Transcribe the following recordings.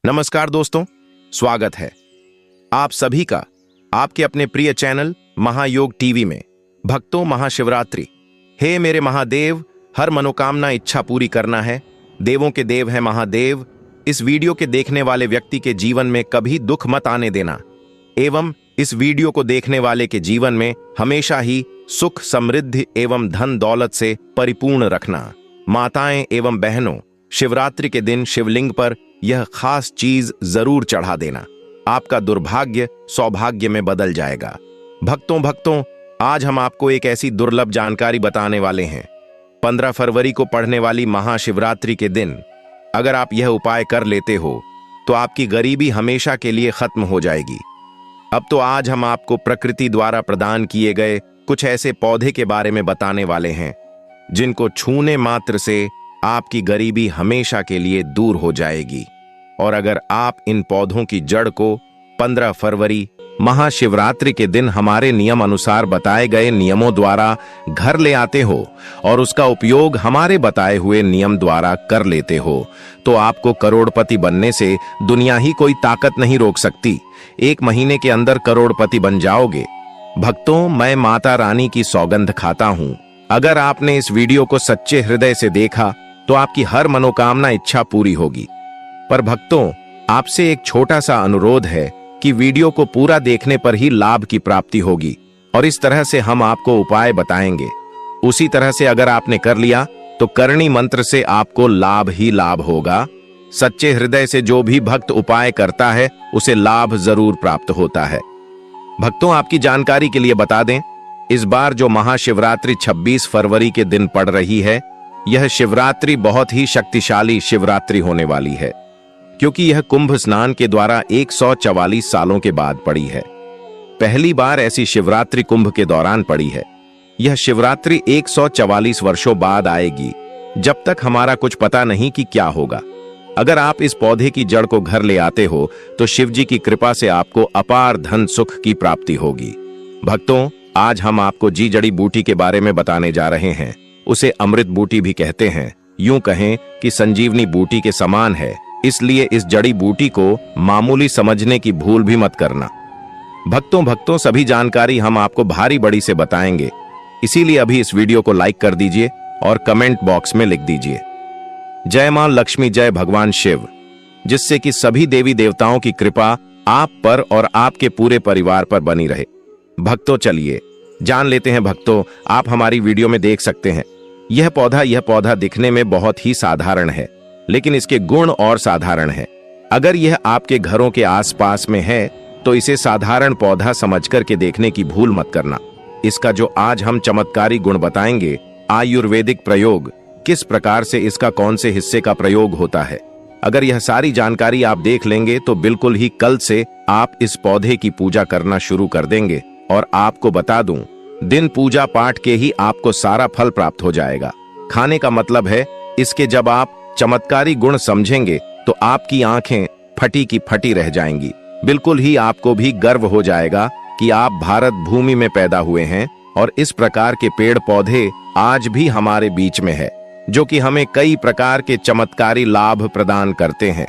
नमस्कार दोस्तों, स्वागत है आप सभी का आपके अपने प्रिय चैनल महायोग टीवी में। भक्तों, महाशिवरात्रि। हे मेरे महादेव, हर मनोकामना इच्छा पूरी करना है। देवों के देव है महादेव। इस वीडियो के देखने वाले व्यक्ति के जीवन में कभी दुख मत आने देना एवं इस वीडियो को देखने वाले के जीवन में हमेशा ही सुख, समृद्धि एवं धन दौलत से परिपूर्ण रखना। माताएं एवं बहनों, शिवरात्रि के दिन शिवलिंग पर यह खास चीज जरूर चढ़ा देना। आपका दुर्भाग्य सौभाग्य में बदल जाएगा। भक्तों, आज हम आपको एक ऐसी दुर्लभ जानकारी बताने वाले हैं। 15 फरवरी को पड़ने वाली महाशिवरात्रि के दिन अगर आप यह उपाय कर लेते हो तो आपकी गरीबी हमेशा के लिए खत्म हो जाएगी। अब तो आज हम आपको प्रकृति द्वारा प्रदान किए गए कुछ ऐसे पौधे के बारे में बताने वाले हैं जिनको छूने मात्र से आपकी गरीबी हमेशा के लिए दूर हो जाएगी। और अगर आप इन पौधों की जड़ को 15 फरवरी महाशिवरात्रि के दिन हमारे नियम अनुसार बताए गए नियमों द्वारा घर ले आते हो और उसका उपयोग हमारे बताए हुए नियम द्वारा कर लेते हो तो आपको करोड़पति बनने से दुनिया ही कोई ताकत नहीं रोक सकती। 1 महीने के अंदर करोड़पति बन जाओगे। भक्तों, मैं माता रानी की सौगंध खाता हूं, अगर आपने इस वीडियो को सच्चे हृदय से देखा तो आपकी हर मनोकामना इच्छा पूरी होगी। पर भक्तों, आपसे एक छोटा सा अनुरोध है कि वीडियो को पूरा देखने पर ही लाभ की प्राप्ति होगी और इस तरह से हम आपको उपाय बताएंगे। उसी तरह से अगर आपने कर लिया तो करणी मंत्र से आपको लाभ ही लाभ होगा। सच्चे हृदय से जो भी भक्त उपाय करता है उसे लाभ जरूर प्राप्त होता है। भक्तों, आपकी जानकारी के लिए बता दें, इस बार जो महाशिवरात्रि 26 फरवरी के दिन पड़ रही है, यह शिवरात्रि बहुत ही शक्तिशाली शिवरात्रि होने वाली है क्योंकि यह कुंभ स्नान के द्वारा 144 सालों के बाद पड़ी है। पहली बार ऐसी शिवरात्रि कुंभ के दौरान पड़ी है। यह शिवरात्रि 144 वर्षों बाद आएगी, जब तक हमारा कुछ पता नहीं कि क्या होगा। अगर आप इस पौधे की जड़ को घर ले आते हो तो शिव जी की कृपा से आपको अपार धन सुख की प्राप्ति होगी। भक्तों, आज हम आपको जड़ी बूटी के बारे में बताने जा रहे हैं। उसे अमृत बूटी भी कहते हैं। यूं कहें कि संजीवनी बूटी के समान है, इसलिए इस जड़ी बूटी को मामूली समझने की भूल भी मत करना। भक्तों, सभी जानकारी हम आपको भारी बड़ी से बताएंगे, इसीलिए अभी इस वीडियो को लाइक कर दीजिए और कमेंट बॉक्स में लिख दीजिए जय मां लक्ष्मी, जय भगवान शिव, जिससे कि सभी देवी देवताओं की कृपा आप पर और आपके पूरे परिवार पर बनी रहे। भक्तों, चलिए जान लेते हैं। भक्तों, आप हमारी वीडियो में देख सकते हैं यह पौधा दिखने में बहुत ही साधारण है, लेकिन इसके गुण और साधारण है। अगर यह आपके घरों के आसपास में है तो इसे साधारण पौधा समझकर के देखने की भूल मत करना। इसका जो आज हम चमत्कारी गुण बताएंगे, आयुर्वेदिक प्रयोग, किस प्रकार से इसका कौन से हिस्से का प्रयोग होता है, अगर यह सारी जानकारी आप देख लेंगे तो बिल्कुल ही कल से आप इस पौधे की पूजा करना शुरू कर देंगे। और आपको बता दूं, दिन पूजा पाठ के ही आपको सारा फल प्राप्त हो जाएगा। खाने का मतलब है, इसके जब आप चमत्कारी गुण समझेंगे तो आपकी आंखें फटी की फटी रह जाएंगी। बिल्कुल ही आपको भी गर्व हो जाएगा कि आप भारत भूमि में पैदा हुए हैं और इस प्रकार के पेड़ पौधे आज भी हमारे बीच में है, जो कि हमें कई प्रकार के चमत्कारी लाभ प्रदान करते हैं।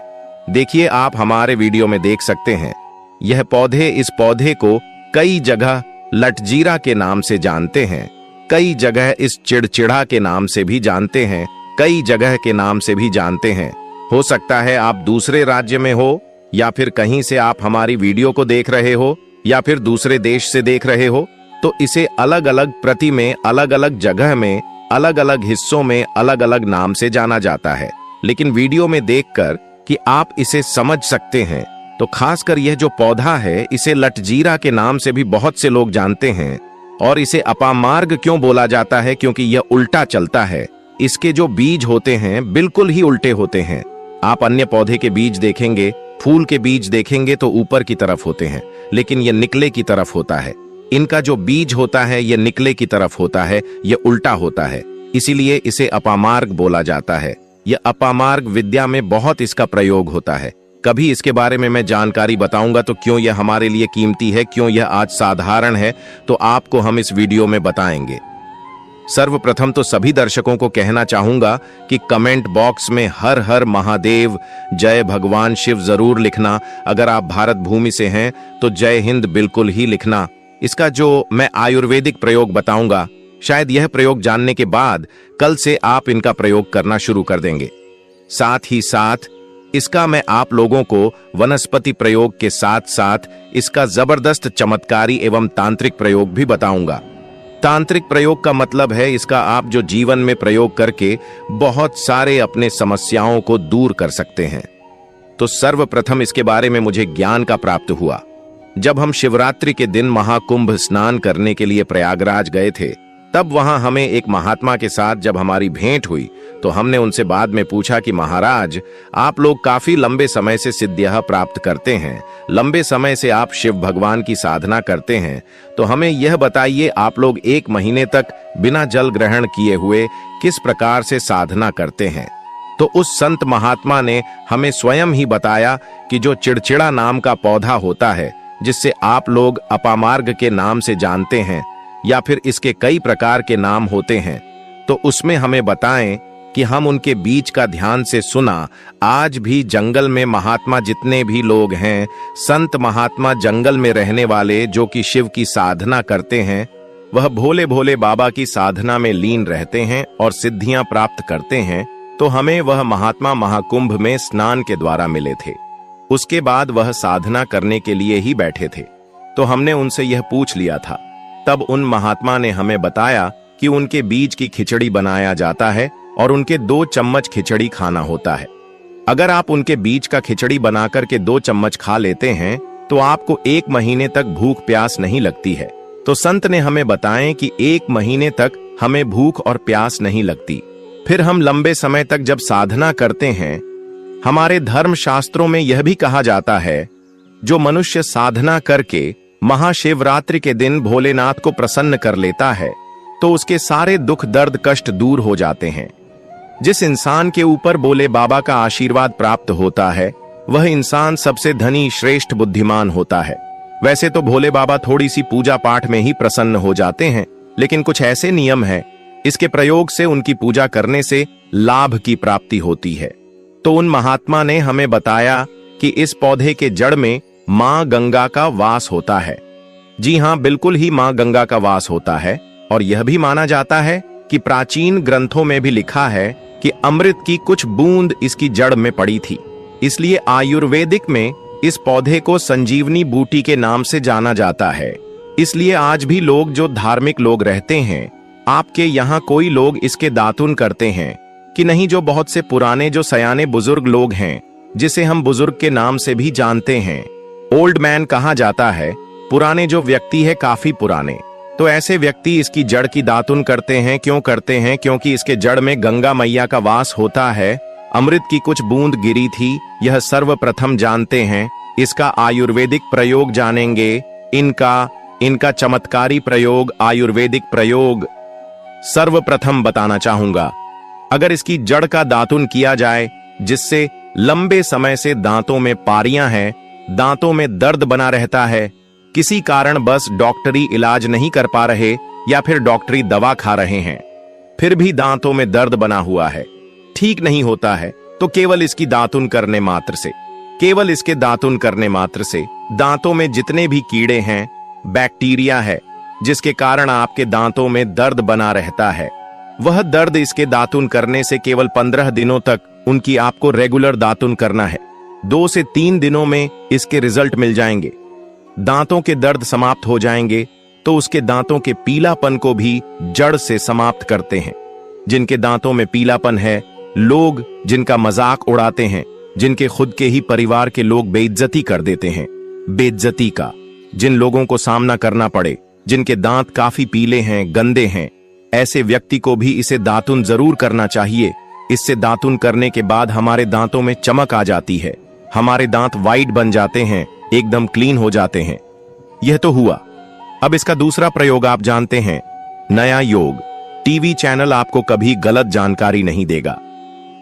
देखिए, आप हमारे वीडियो में देख सकते हैं यह पौधे, इस पौधे को कई जगह लटजीरा के नाम से जानते हैं, कई जगह इस चिड़चिड़ा के नाम से भी जानते हैं, कई जगह के नाम से भी जानते हैं। हो सकता है आप दूसरे राज्य में हो या फिर कहीं से आप हमारी वीडियो को देख रहे हो या फिर दूसरे देश से देख रहे हो, तो इसे अलग अलग प्रति में, अलग अलग जगह में, अलग अलग हिस्सों में अलग अलग नाम से जाना जाता है। लेकिन वीडियो में देखकर कि आप इसे समझ सकते हैं, तो खासकर यह जो पौधा है, इसे लटजीरा के नाम से भी बहुत से लोग जानते हैं। और इसे अपामार्ग क्यों बोला जाता है? क्योंकि यह उल्टा चलता है। इसके जो बीज होते हैं बिल्कुल ही उल्टे होते हैं। आप अन्य पौधे के बीज देखेंगे, फूल के बीज देखेंगे तो ऊपर की तरफ होते हैं, लेकिन यह निकले की तरफ होता है। इनका जो बीज होता है यह निकले की तरफ होता है, यह उल्टा होता है, इसीलिए इसे अपामार्ग बोला जाता है। यह अपामार्ग विद्या में बहुत इसका प्रयोग होता है। कभी इसके बारे में मैं जानकारी बताऊंगा तो क्यों यह हमारे लिए कीमती है, क्यों यह आज साधारण है, तो आपको हम इस वीडियो में बताएंगे। सर्वप्रथम तो सभी दर्शकों को कहना चाहूंगा कि कमेंट बॉक्स में हर हर महादेव, जय भगवान शिव जरूर लिखना। अगर आप भारत भूमि से हैं तो जय हिंद बिल्कुल ही लिखना। इसका जो मैं आयुर्वेदिक प्रयोग बताऊंगा, शायद यह प्रयोग जानने के बाद कल से आप इनका प्रयोग करना शुरू कर देंगे। साथ ही साथ इसका मैं आप लोगों को वनस्पति प्रयोग के साथ साथ इसका जबरदस्त चमत्कारी एवं तांत्रिक प्रयोग भी बताऊंगा। तांत्रिक प्रयोग का मतलब है इसका आप जो जीवन में प्रयोग करके बहुत सारे अपने समस्याओं को दूर कर सकते हैं। तो सर्वप्रथम इसके बारे में मुझे ज्ञान का प्राप्त हुआ जब हम शिवरात्रि के दिन महाकुंभ स्नान करने के लिए प्रयागराज गए थे। तब वहां हमें एक महात्मा के साथ जब हमारी भेंट हुई तो हमने उनसे बाद में पूछा कि महाराज, आप लोग काफी लंबे समय से सिद्धियां प्राप्त करते हैं, लंबे समय से आप शिव भगवान की साधना करते हैं, तो हमें यह बताइए आप लोग 1 महीने तक बिना जल ग्रहण किए हुए किस प्रकार से साधना करते हैं। तो उस संत महात्मा ने हमें स्वयं ही बताया कि जो चिड़चिड़ा नाम का पौधा होता है, जिससे आप लोग अपामार्ग के नाम से जानते हैं या फिर इसके कई प्रकार के नाम होते हैं, तो उसमें हमें बताएं कि हम उनके बीज का ध्यान से सुना। आज भी जंगल में महात्मा जितने भी लोग हैं, संत महात्मा जंगल में रहने वाले जो कि शिव की साधना करते हैं, वह भोले भोले बाबा की साधना में लीन रहते हैं और सिद्धियां प्राप्त करते हैं। तो हमें वह महात्मा महाकुंभ में स्नान के द्वारा मिले थे। उसके बाद वह साधना करने के लिए ही बैठे थे, तो हमने उनसे यह पूछ लिया था। तब उन महात्मा ने हमें बताया कि उनके बीज की खिचड़ी बनाया जाता है और उनके 2 चम्मच खिचड़ी खाना होता है। अगर आप उनके बीज का खिचड़ी बनाकर के 2 चम्मच खा लेते हैं तो आपको 1 महीने तक भूख प्यास नहीं लगती है। तो संत ने हमें बताएं कि 1 महीने तक हमें भूख और प्यास नहीं लगती। फिर हम लंबे समय तक जब साधना करते हैं, हमारे धर्म शास्त्रों में यह भी कहा जाता है, जो मनुष्य साधना करके महाशिवरात्रि के दिन भोलेनाथ को प्रसन्न कर लेता है तो उसके सारे दुख दर्द कष्ट दूर हो जाते हैं। जिस इंसान के ऊपर भोले बाबा का आशीर्वाद प्राप्त होता है, वह इंसान सबसे धनी श्रेष्ठ बुद्धिमान होता है। वैसे तो भोले बाबा थोड़ी सी पूजा पाठ में ही प्रसन्न हो जाते हैं, लेकिन कुछ ऐसे नियम हैं, इसके प्रयोग से उनकी पूजा करने से लाभ की प्राप्ति होती है। तो उन महात्मा ने हमें बताया कि इस पौधे के जड़ में मां गंगा का वास होता है। जी हां, बिल्कुल ही मां गंगा का वास होता है। और यह भी माना जाता है कि प्राचीन ग्रंथों में भी लिखा है कि अमृत की कुछ बूंद इसकी जड़ में पड़ी थी। इसलिए आयुर्वेदिक में इस पौधे को संजीवनी बूटी के नाम से जाना जाता है। इसलिए आज भी लोग जो धार्मिक लोग रहते हैं, आपके यहाँ कोई लोग इसके दातुन करते हैं कि नहीं, जो बहुत से पुराने जो सयाने बुजुर्ग लोग हैं, जिसे हम बुजुर्ग के नाम से भी जानते हैं, ओल्ड मैन कहा जाता है, पुराने जो व्यक्ति है काफी पुराने, तो ऐसे व्यक्ति इसकी जड़ की दातुन करते हैं। क्यों करते हैं? क्योंकि इसके जड़ में गंगा मैया का वास होता है। अमृत की कुछ बूंद गिरी थी, यह सर्वप्रथम जानते हैं। इसका आयुर्वेदिक प्रयोग जानेंगे, इनका चमत्कारी प्रयोग, आयुर्वेदिक प्रयोग सर्वप्रथम बताना चाहूंगा। अगर इसकी जड़ का दातुन किया जाए, जिससे लंबे समय से दांतों में पारियां हैं, दांतों में दर्द बना रहता है, किसी कारण बस डॉक्टरी इलाज नहीं कर पा रहे या फिर डॉक्टरी दवा खा रहे हैं, फिर भी दांतों में दर्द बना हुआ है, ठीक नहीं होता है, तो केवल इसकी दातुन करने मात्र से, केवल इसके दातुन करने मात्र से दांतों में जितने भी कीड़े हैं, बैक्टीरिया है, जिसके कारण आपके दांतों में दर्द बना रहता है, वह दर्द इसके दातुन करने से केवल 15 दिनों तक उनकी आपको रेगुलर दातुन करना है। 2 से 3 दिनों में इसके रिजल्ट मिल जाएंगे, दांतों के दर्द समाप्त हो जाएंगे। तो उसके दांतों के पीलापन को भी जड़ से समाप्त करते हैं। जिनके दांतों में पीलापन है, लोग जिनका मजाक उड़ाते हैं, जिनके खुद के ही परिवार के लोग बेइज्जती कर देते हैं, बेइज्जती का जिन लोगों को सामना करना पड़े, जिनके दांत काफी पीले हैं, गंदे हैं, ऐसे व्यक्ति को भी इसे दातुन जरूर करना चाहिए। इससे दातुन करने के बाद हमारे दांतों में चमक आ जाती है, हमारे दांत वाइट बन जाते हैं, एकदम क्लीन हो जाते हैं। यह तो हुआ। अब इसका दूसरा प्रयोग आप जानते हैं, नया योग। टीवी चैनल आपको कभी गलत जानकारी नहीं देगा।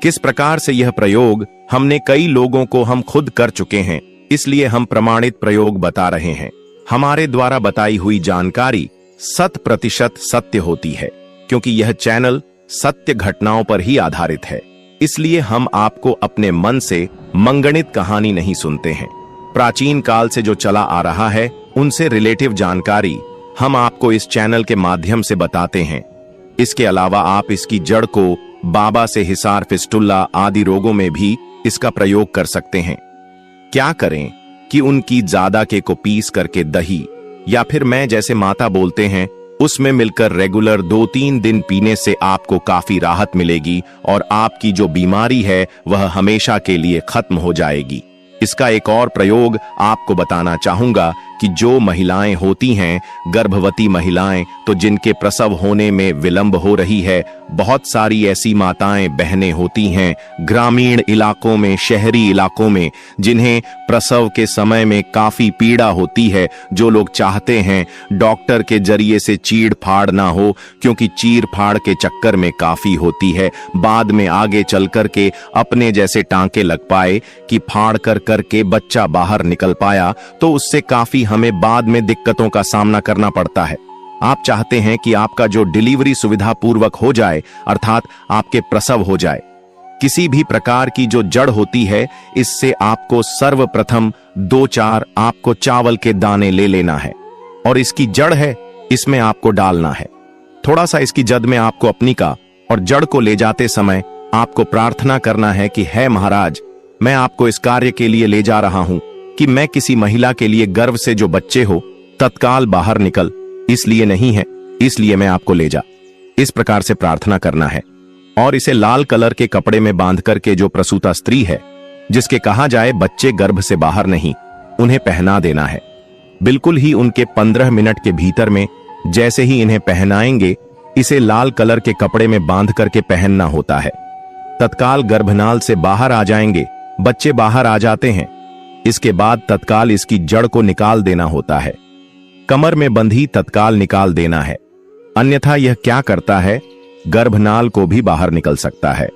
किस प्रकार से यह प्रयोग हमने कई लोगों को हम खुद कर चुके हैं, इसलिए हम प्रमाणित प्रयोग बता रहे हैं। हमारे द्वारा बताई हुई जानकारी 100% सत्य होती है। क्योंकि यह चैनल सत्य घटनाओं पर ही आधारित है। इसलिए हम आपको अपने मन से मंगणित कहानी नहीं सुनते हैं। प्राचीन काल से जो चला आ रहा है उनसे रिलेटिव जानकारी हम आपको इस चैनल के माध्यम से बताते हैं। इसके अलावा आप इसकी जड़ को बाबा से हिसार, फिस्टुल्ला आदि रोगों में भी इसका प्रयोग कर सकते हैं। क्या करें कि उनकी ज्यादा के को पीस करके दही या फिर मैं जैसे माता बोलते हैं उसमें मिलकर रेगुलर 2-3 दिन पीने से आपको काफी राहत मिलेगी और आपकी जो बीमारी है वह हमेशा के लिए खत्म हो जाएगी। इसका एक और प्रयोग आपको बताना चाहूंगा कि जो महिलाएं होती हैं, गर्भवती महिलाएं, तो जिनके प्रसव होने में विलंब हो रही है, बहुत सारी ऐसी माताएं बहनें होती हैं ग्रामीण इलाकों में, शहरी इलाकों में, जिन्हें प्रसव के समय में काफी पीड़ा होती है। जो लोग चाहते हैं डॉक्टर के जरिए से चीड़ फाड़ ना हो, क्योंकि चीर फाड़ के चक्कर में काफी होती है, बाद में आगे चल कर के अपने जैसे टांके लग पाए कि फाड़ कर करके बच्चा बाहर निकल पाया, तो उससे काफी हमें बाद में दिक्कतों का सामना करना पड़ता है। आप चाहते हैं कि आपका जो डिलीवरी सुविधा पूर्वक हो जाए, अर्थात आपके प्रसव हो जाए। किसी भी प्रकार की जो जड़ होती है, इससे आपको सर्वप्रथम 2-4 आपको चावल के दाने ले लेना है और इसकी जड़ है इसमें आपको डालना है। थोड़ा सा इसकी जद में आपको अपनी का और जड़ को ले जाते समय आपको प्रार्थना करना है कि है महाराज, मैं आपको इस कार्य के लिए ले जा रहा हूं कि मैं किसी महिला के लिए गर्भ से जो बच्चे हो तत्काल बाहर निकल, इसलिए नहीं है, इसलिए मैं आपको ले जा। इस प्रकार से प्रार्थना करना है और इसे लाल कलर के कपड़े में बांध करके जो प्रसूता स्त्री है, जिसके कहा जाए बच्चे गर्भ से बाहर नहीं, उन्हें पहना देना है। बिल्कुल ही उनके 15 मिनट के भीतर में जैसे ही इन्हें पहनाएंगे, इसे लाल कलर के कपड़े में बांध करके पहनना होता है। तत्काल गर्भनाल से बाहर आ जाएंगे, बच्चे बाहर आ जाते हैं। इसके बाद तत्काल इसकी जड़ को निकाल देना होता है। कमर में बंधी तत्काल निकाल देना है, अन्यथा यह क्या करता है, गर्भनाल को भी बाहर निकल सकता है।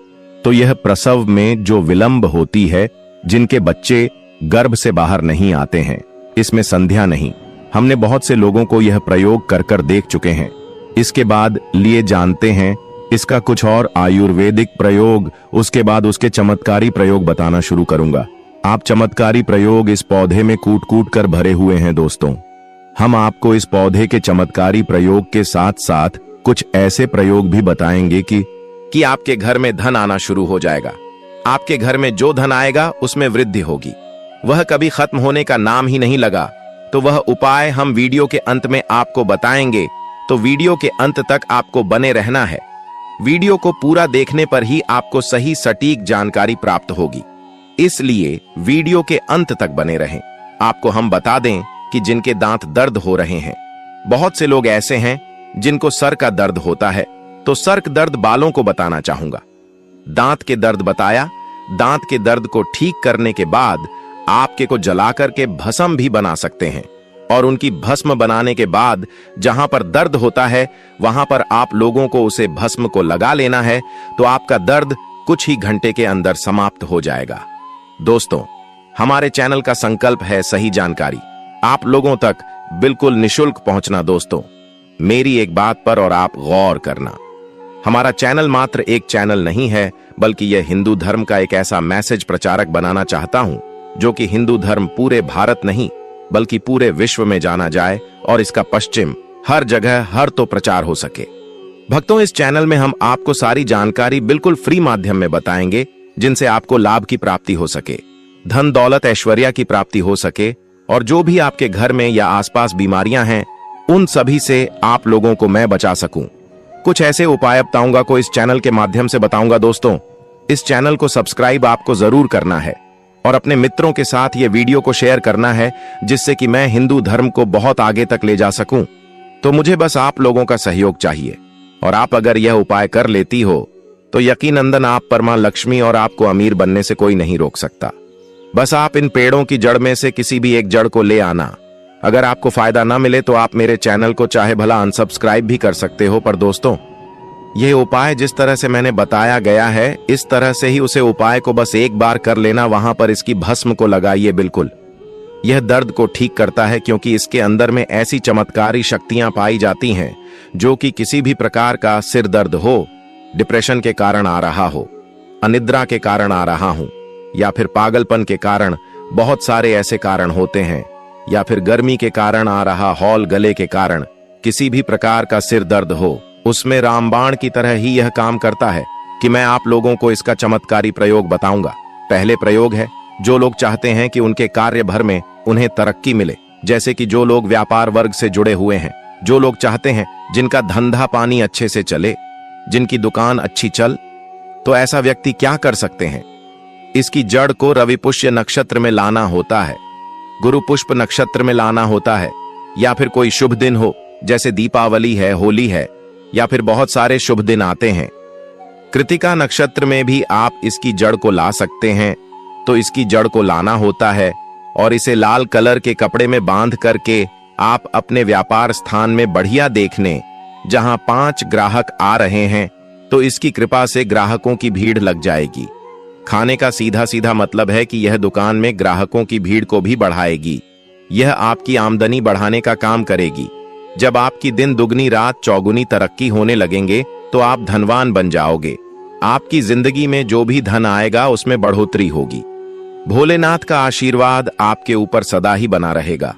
तो यह प्रसव में जो विलंब होती है, जिनके बच्चे गर्भ से बाहर नहीं आते हैं, इसमें संध्या नहीं। हमने बहुत से लोगों को यह प्रयोग कर कर देख चुके हैं। इसके बाद लिए जानते हैं इसका कुछ और आयुर्वेदिक प्रयोग, उसके बाद उसके चमत्कारी प्रयोग बताना शुरू करूंगा। आप चमत्कारी प्रयोग इस पौधे में कूट कूट कर भरे हुए हैं दोस्तों। हम आपको इस पौधे के चमत्कारी प्रयोग के साथ साथ कुछ ऐसे प्रयोग भी बताएंगे कि आपके घर में धन आना शुरू हो जाएगा। आपके घर में जो धन आएगा उसमें वृद्धि होगी, वह कभी खत्म होने का नाम ही नहीं लगा। तो वह उपाय हम वीडियो के अंत में आपको बताएंगे, तो वीडियो के अंत तक आपको बने रहना है। वीडियो को पूरा देखने पर ही आपको सही सटीक जानकारी प्राप्त होगी, इसलिए वीडियो के अंत तक बने रहें। आपको हम बता दें कि जिनके दांत दर्द हो रहे हैं, बहुत से लोग ऐसे हैं जिनको सर का दर्द होता है, तो सर के दर्द बालों को बताना चाहूंगा। दांत के दर्द बताया, दांत के दर्द को ठीक करने के बाद आपके को जलाकर के भस्म भी बना सकते हैं, और उनकी भस्म बनाने के बाद जहां पर दर्द होता है वहां पर आप लोगों को उसे भस्म को लगा लेना है, तो आपका दर्द कुछ ही घंटे के अंदर समाप्त हो जाएगा। दोस्तों, हमारे चैनल का संकल्प है सही जानकारी आप लोगों तक बिल्कुल निशुल्क पहुंचना। दोस्तों, मेरी एक बात पर और आप गौर करना, हमारा चैनल मात्र एक चैनल नहीं है, बल्कि यह हिंदू धर्म का एक ऐसा मैसेज प्रचारक बनाना चाहता हूं जो कि हिंदू धर्म पूरे भारत नहीं बल्कि पूरे विश्व में जाना जाए और इसका पश्चिम हर जगह हर तो प्रचार हो सके। भक्तों, इस चैनल में हम आपको सारी जानकारी बिल्कुल फ्री माध्यम में बताएंगे, जिनसे आपको लाभ की प्राप्ति हो सके, धन दौलत ऐश्वर्या की प्राप्ति हो सके, और जो भी आपके घर में या आसपास बीमारियां हैं उन सभी से आप लोगों को मैं बचा सकूं। कुछ ऐसे उपाय बताऊंगा को इस चैनल के माध्यम से बताऊंगा। दोस्तों, इस चैनल को सब्सक्राइब आपको जरूर करना है और अपने मित्रों के साथ ये वीडियो को शेयर करना है, जिससे कि मैं हिंदू धर्म को बहुत आगे तक ले जा सकूं। तो मुझे बस आप लोगों का सहयोग चाहिए, और आप अगर यह उपाय कर लेती हो तो यकीनंदन आप पर मां लक्ष्मी और आपको अमीर बनने से कोई नहीं रोक सकता। बस आप इन पेड़ों की जड़ में से किसी भी एक जड़ को ले आना। अगर आपको फायदा ना मिले तो आप मेरे चैनल को चाहे भला अनसब्सक्राइब भी कर सकते हो, पर दोस्तों, यह उपाय जिस तरह से मैंने बताया गया है, इस तरह से ही उसे उपाय को बस एक बार कर लेना, वहां पर इसकी भस्म को लगाइए। बिल्कुल यह दर्द को ठीक करता है, क्योंकि इसके अंदर में ऐसी चमत्कारी शक्तियां पाई जाती हैं जो कि किसी भी प्रकार का सिर दर्द हो, डिप्रेशन के कारण आ रहा हो, अनिद्रा के कारण आ रहा हूं, या फिर पागलपन के कारण, बहुत सारे ऐसे कारण होते हैं, या फिर गर्मी के कारण आ रहा हॉल गले के कारण किसी भी प्रकार का सिर दर्द हो, उसमें रामबाण की तरह ही यह काम करता है कि मैं आप लोगों को इसका चमत्कारी प्रयोग बताऊंगा। पहले प्रयोग है, जो लोग चाहते हैं कि उनके कार्य भर में उन्हें तरक्की मिले, जैसे कि जो लोग व्यापार वर्ग से जुड़े हुए हैं, जो लोग चाहते हैं जिनका धंधा पानी अच्छे से चले, जिनकी दुकान अच्छी चल, तो ऐसा व्यक्ति क्या कर सकते हैं? इसकी जड़ को रवि पुष्य नक्षत्र में लाना होता है, गुरु पुष्प नक्षत्र में लाना होता है, या फिर कोई शुभ दिन हो, जैसे दीपावली है, होली है, या फिर बहुत सारे शुभ दिन आते हैं। कृतिका नक्षत्र में भी आप इसकी जड़ को ला सकते हैं। तो इसकी जड़ को लाना होता है और इसे लाल कलर के कपड़े में बांध करके आप अपने व्यापार स्थान में बढ़िया देखने, जहां 5 ग्राहक आ रहे हैं, तो इसकी कृपा से ग्राहकों की भीड़ लग जाएगी। खाने का सीधा सीधा मतलब है कि यह दुकान में ग्राहकों की भीड़ को भी बढ़ाएगी। यह आपकी आमदनी बढ़ाने का काम करेगी। जब आपकी दिन दुगनी रात चौगुनी तरक्की होने लगेंगे तो आप धनवान बन जाओगे। आपकी जिंदगी में जो भी धन आएगा उसमें बढ़ोतरी होगी। भोलेनाथ का आशीर्वाद आपके ऊपर सदा ही बना रहेगा।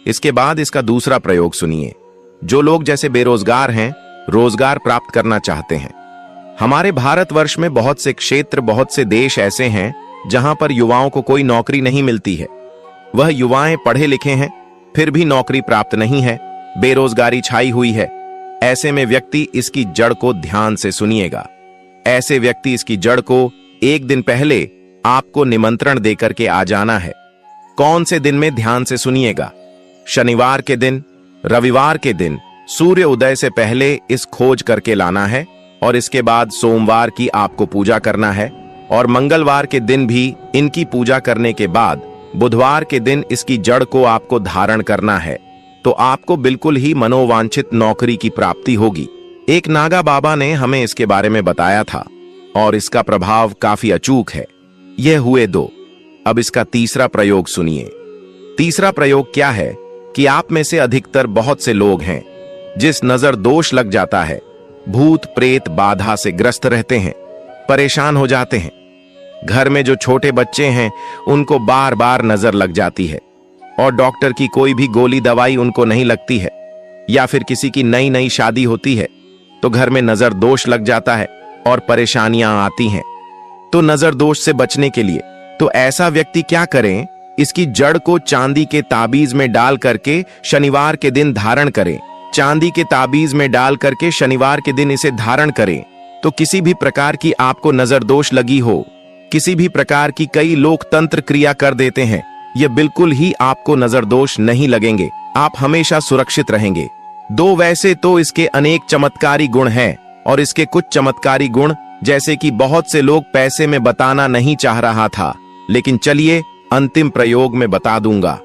इसके बाद इसका दूसरा प्रयोग सुनिए। जो लोग जैसे बेरोजगार हैं, रोजगार प्राप्त करना चाहते हैं। हमारे भारतवर्ष में बहुत से क्षेत्र, बहुत से देश ऐसे हैं जहां पर युवाओं को कोई नौकरी नहीं मिलती है। वह युवाएं पढ़े लिखे हैं, फिर भी नौकरी प्राप्त नहीं है, बेरोजगारी छाई हुई है। ऐसे में व्यक्ति इसकी जड़ को ध्यान से सुनिएगा। ऐसे व्यक्ति इसकी जड़ को एक दिन पहले आपको निमंत्रण देकर के आ जाना है। कौन से दिन में? ध्यान से सुनिएगा। शनिवार के दिन, रविवार के दिन सूर्य उदय से पहले इस खोज करके लाना है, और इसके बाद सोमवार की आपको पूजा करना है, और मंगलवार के दिन भी इनकी पूजा करने के बाद बुधवार के दिन इसकी जड़ को आपको धारण करना है। तो आपको बिल्कुल ही मनोवांछित नौकरी की प्राप्ति होगी। एक नागा बाबा ने हमें इसके बारे में बताया था और इसका प्रभाव काफी अचूक है। यह हुए 2। अब इसका तीसरा प्रयोग सुनिए। तीसरा प्रयोग क्या है कि आप में से अधिकतर बहुत से लोग हैं जिस नजर दोष लग जाता है, भूत प्रेत बाधा से ग्रस्त रहते हैं, परेशान हो जाते हैं। घर में जो छोटे बच्चे हैं उनको बार बार नजर लग जाती है और डॉक्टर की कोई भी गोली दवाई उनको नहीं लगती है, या फिर किसी की नई नई शादी होती है तो घर में नजर दोष लग जाता है और परेशानियां आती हैं। तो नजर दोष से बचने के लिए तो ऐसा व्यक्ति क्या करें? इसकी जड़ को चांदी के ताबीज में डाल करके शनिवार के दिन धारण करें। चांदी के ताबीज में डाल करके शनिवार के दिन इसे धारण करें। तो किसी भी प्रकार की आपको नजर दोष लगी हो, किसी भी प्रकार की, कई लोग तंत्र क्रिया कर देते हैं, यह बिल्कुल ही आपको नजर दोष नहीं लगेंगे। आप हमेशा सुरक्षित रहेंगे। 2 वैसे तो इसके अनेक चमत्कारी गुण हैं, और इसके कुछ चमत्कारी गुण जैसे कि बहुत से लोग पैसे में बताना नहीं चाह रहा था, लेकिन चलिए अंतिम प्रयोग में बता दूंगा।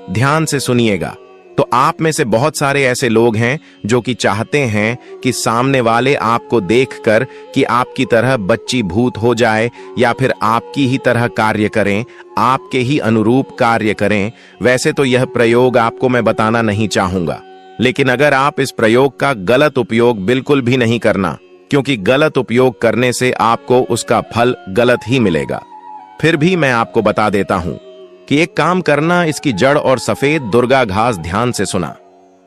ध्यान से सुनिएगा। तो आप में से बहुत सारे ऐसे लोग हैं जो कि चाहते हैं कि सामने वाले आपको देखकर कि आपकी तरह बच्ची भूत हो जाए, या फिर आपकी ही तरह कार्य करें, आपके ही अनुरूप कार्य करें। वैसे तो यह प्रयोग आपको मैं बताना नहीं चाहूंगा, लेकिन अगर आप इस प्रयोग का गलत उपयोग बिल्कुल भी नहीं करना, क्योंकि गलत उपयोग करने से आपको उसका फल गलत ही मिलेगा। फिर भी मैं आपको बता देता हूं कि एक काम करना, इसकी जड़ और सफेद दुर्गा घास ध्यान से सुना।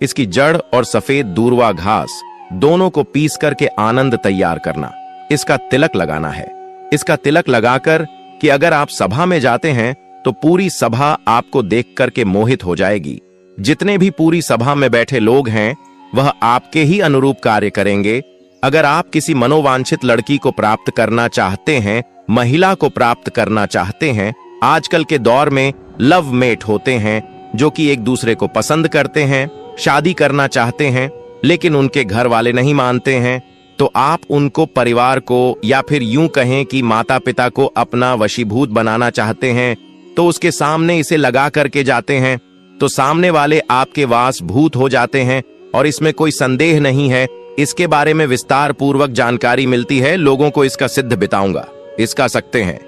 इसकी जड़ और सफेद दूर्वा घास दोनों को पीस करके आनंद तैयार करना। इसका तिलक लगाना है। इसका तिलक लगाकर कि अगर आप सभा में जाते हैं तो पूरी सभा आपको देख करके मोहित हो जाएगी। जितने भी पूरी सभा में बैठे लोग हैं वह आपके ही अनुरूप कार्य करेंगे। अगर आप किसी मनोवांछित लड़की को प्राप्त करना चाहते हैं, महिला को प्राप्त करना चाहते हैं, आजकल के दौर में लव मेट होते हैं जो कि एक दूसरे को पसंद करते हैं, शादी करना चाहते हैं, लेकिन उनके घर वाले नहीं मानते हैं, तो आप उनको, परिवार को, या फिर यूं कहें कि माता पिता को अपना वशीभूत बनाना चाहते हैं, तो उसके सामने इसे लगा करके जाते हैं, तो सामने वाले आपके वास भूत हो जाते हैं। और इसमें कोई संदेह नहीं है। इसके बारे में विस्तार पूर्वक जानकारी मिलती है, लोगों को इसका सिद्ध बताऊंगा। इसका सकते हैं,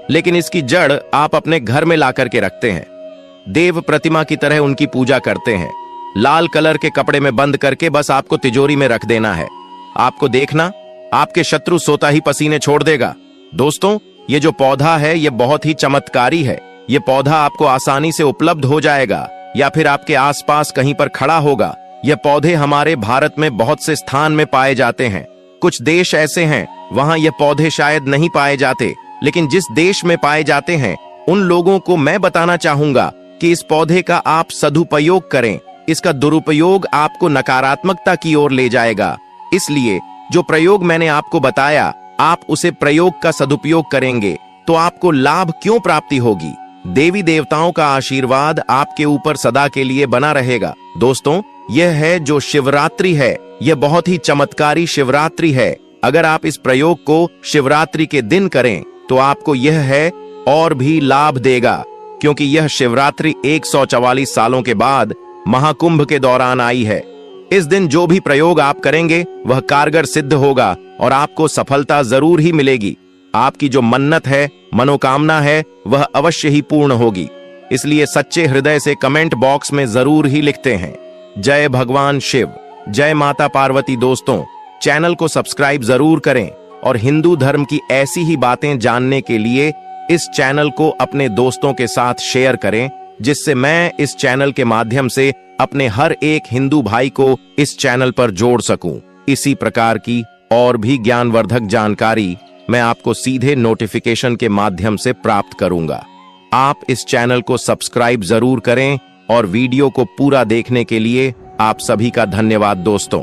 लेकिन इसकी जड़ आप अपने घर में ला करके रखते हैं, देव प्रतिमा की तरह उनकी पूजा करते हैं, लाल कलर के कपड़े में बंद करके बस आपको तिजोरी में रख देना है। आपको देखना, आपके शत्रु सोता ही पसीने छोड़ देगा। दोस्तों, ये जो पौधा है ये बहुत ही चमत्कारी है। ये पौधा आपको आसानी से उपलब्ध हो जाएगा या फिर आपके आसपास कहीं पर खड़ा होगा। ये पौधे हमारे भारत में बहुत से स्थान में पाए जाते हैं। कुछ देश ऐसे हैं वहां ये पौधे शायद नहीं पाए जाते, लेकिन जिस देश में पाए जाते हैं उन लोगों को मैं बताना चाहूंगा कि इस पौधे का आप सदुपयोग करें। इसका दुरुपयोग आपको नकारात्मकता की ओर ले जाएगा। इसलिए जो प्रयोग मैंने आपको बताया, आप उसे प्रयोग का सदुपयोग करेंगे तो आपको लाभ क्यों प्राप्ति होगी। देवी देवताओं का आशीर्वाद आपके ऊपर सदा के लिए बना रहेगा। दोस्तों, यह है जो शिवरात्रि है, यह बहुत ही चमत्कारी शिवरात्रि है। अगर आप इस प्रयोग को शिवरात्रि के दिन करें तो आपको यह है और भी लाभ देगा, क्योंकि यह शिवरात्रि 144 सालों के बाद महाकुंभ के दौरान आई है। इस दिन जो भी प्रयोग आप करेंगे वह कारगर सिद्ध होगा और आपको सफलता जरूर ही मिलेगी। आपकी जो मन्नत है, मनोकामना है, वह अवश्य ही पूर्ण होगी। इसलिए सच्चे हृदय से कमेंट बॉक्स में जरूर ही लिखते हैं जय भगवान शिव, जय माता पार्वती। दोस्तों, चैनल को सब्सक्राइब जरूर करें और हिंदू धर्म की ऐसी ही बातें जानने के लिए इस चैनल को अपने दोस्तों के साथ शेयर करें, जिससे मैं इस चैनल के माध्यम से अपने हर एक हिंदू भाई को इस चैनल पर जोड़ सकूं। इसी प्रकार की और भी ज्ञानवर्धक जानकारी मैं आपको सीधे नोटिफिकेशन के माध्यम से प्राप्त करूंगा। आप इस चैनल को सब्सक्राइब जरूर करें और वीडियो को पूरा देखने के लिए आप सभी का धन्यवाद दोस्तों।